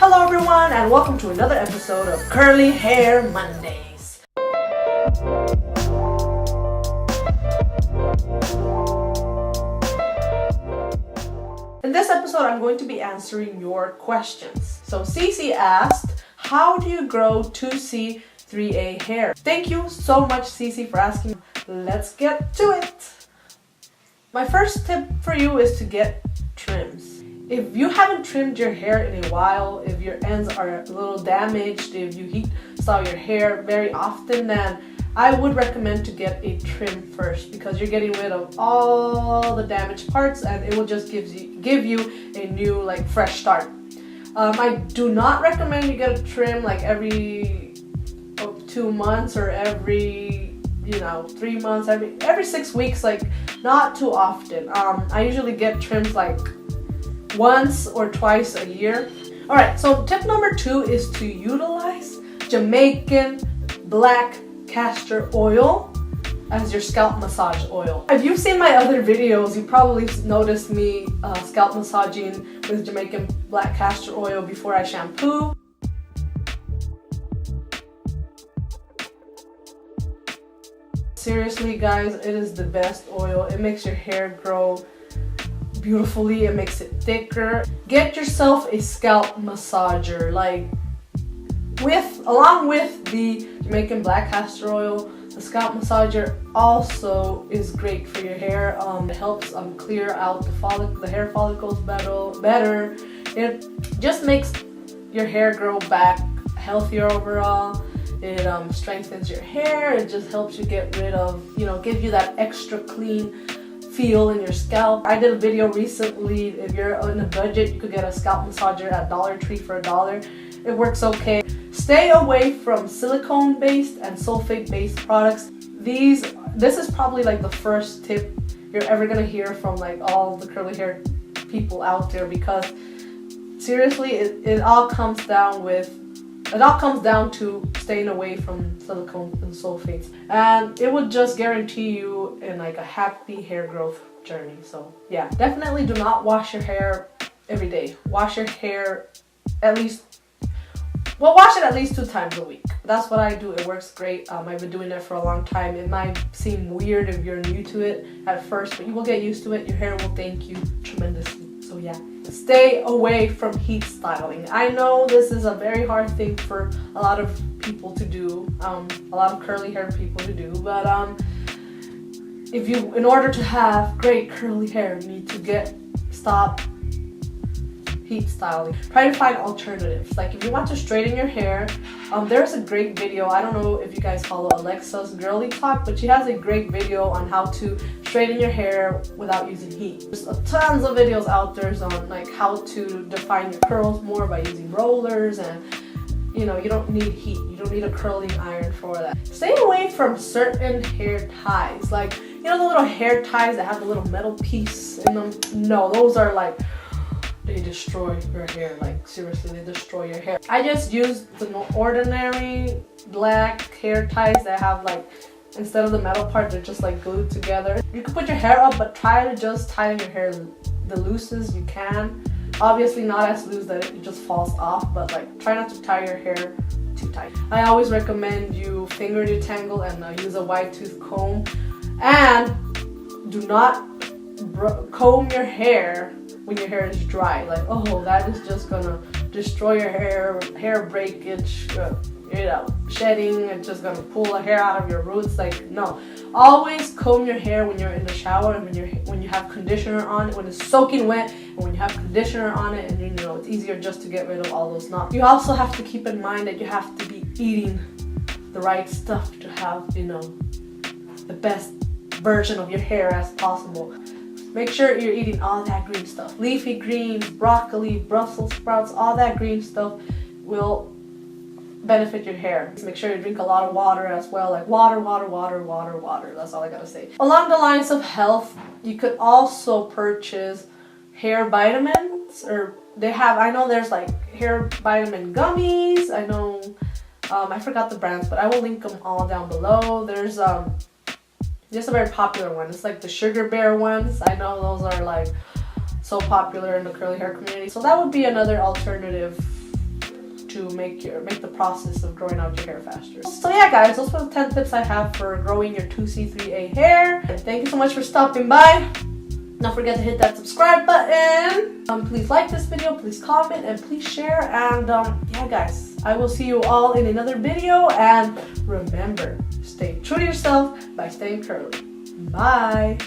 Hello everyone and welcome to another episode of Curly Hair Mondays. In this episode I'm going to be answering your questions. So Cece asked, how do you grow 2C 3A hair? Thank you so much Cece for asking. Let's get to it. My first tip for you is to get trims. If you haven't trimmed your hair in a while, if your ends are a little damaged, if you heat style your hair very often, then I would recommend to get a trim first because you're getting rid of all the damaged parts and it will just give you a new fresh start. I do not recommend you get a trim like every 2 months or every 3 months, every 6 weeks, not too often. I usually get trims once or twice a year. Alright, so tip number 2 is to utilize Jamaican black castor oil as your scalp massage oil. If you've seen my other videos, you probably noticed me scalp massaging with Jamaican black castor oil before I shampoo. Seriously guys, it is the best oil. It makes your hair grow beautifully, it makes it thicker. Get yourself a scalp massager, along with the Jamaican black castor oil. The scalp massager also is great for your hair. It helps clear out the hair follicles better. It just makes your hair grow back healthier overall. It strengthens your hair. It just helps you get rid of, give you that extra clean feel in your scalp. I did a video recently. If you're on a budget, you could get a scalp massager at Dollar Tree for $1. It works okay. Stay away from silicone based and sulfate based products. This is probably the first tip you're ever gonna hear from all the curly hair people out there, because seriously it all comes down to staying away from silicone and sulfates, and it would just guarantee you in a happy hair growth journey. So yeah, definitely do not wash your hair every day. Wash your hair wash it at least 2 times a week. That's what I do. It works great. I've been doing it for a long time. It might seem weird if you're new to it at first, but you will get used to it. Your hair will thank you tremendously. So yeah, stay away from heat styling. I know this is a very hard thing for a lot of people to do, a lot of curly hair people to do, but in order to have great curly hair, you need to stop heat styling. Try to find alternatives. If you want to straighten your hair, there's a great video. I don't know if you guys follow Alexa's Girly Talk, but she has a great video on how to straighten your hair without using heat. There's tons of videos out there on how to define your curls more by using rollers, and you don't need heat. You don't need a curling iron for that. Stay away from certain hair ties, the little hair ties that have the little metal piece in them. No, those are they destroy your hair. Seriously, they destroy your hair. I just use the ordinary black hair ties that have instead of the metal part, they're just glued together. You can put your hair up, but try to just tie your hair the loosest you can. Obviously not as loose that it just falls off, but try not to tie your hair too tight. I always recommend you finger detangle and use a wide tooth comb, and do not comb your hair when your hair is dry. Oh, that is just gonna destroy your hair breakage, shedding. It's just gonna pull the hair out of your roots. No, always comb your hair when you're in the shower and when you have conditioner on it, when it's soaking wet, and when you have conditioner on it, and it's easier just to get rid of all those knots. You also have to keep in mind that you have to be eating the right stuff to have the best version of your hair as possible. Make sure you're eating all that green stuff. Leafy greens, broccoli, Brussels sprouts, all that green stuff will benefit your hair. Make sure you drink a lot of water as well. Water. That's all I gotta say. Along the lines of health, you could also purchase hair vitamins, or I know there's hair vitamin gummies. I know, I forgot the brands, but I will link them all down below. There's just a very popular one. It's the sugar bear ones. I know those are so popular in the curly hair community. So that would be another alternative to make the process of growing out your hair faster. So yeah guys, those were the 10 tips I have for growing your 2C3A hair. And thank you so much for stopping by. Don't forget to hit that subscribe button. Please like this video, please comment, and please share. And yeah guys, I will see you all in another video. And remember, stay true to yourself by staying curly. Bye.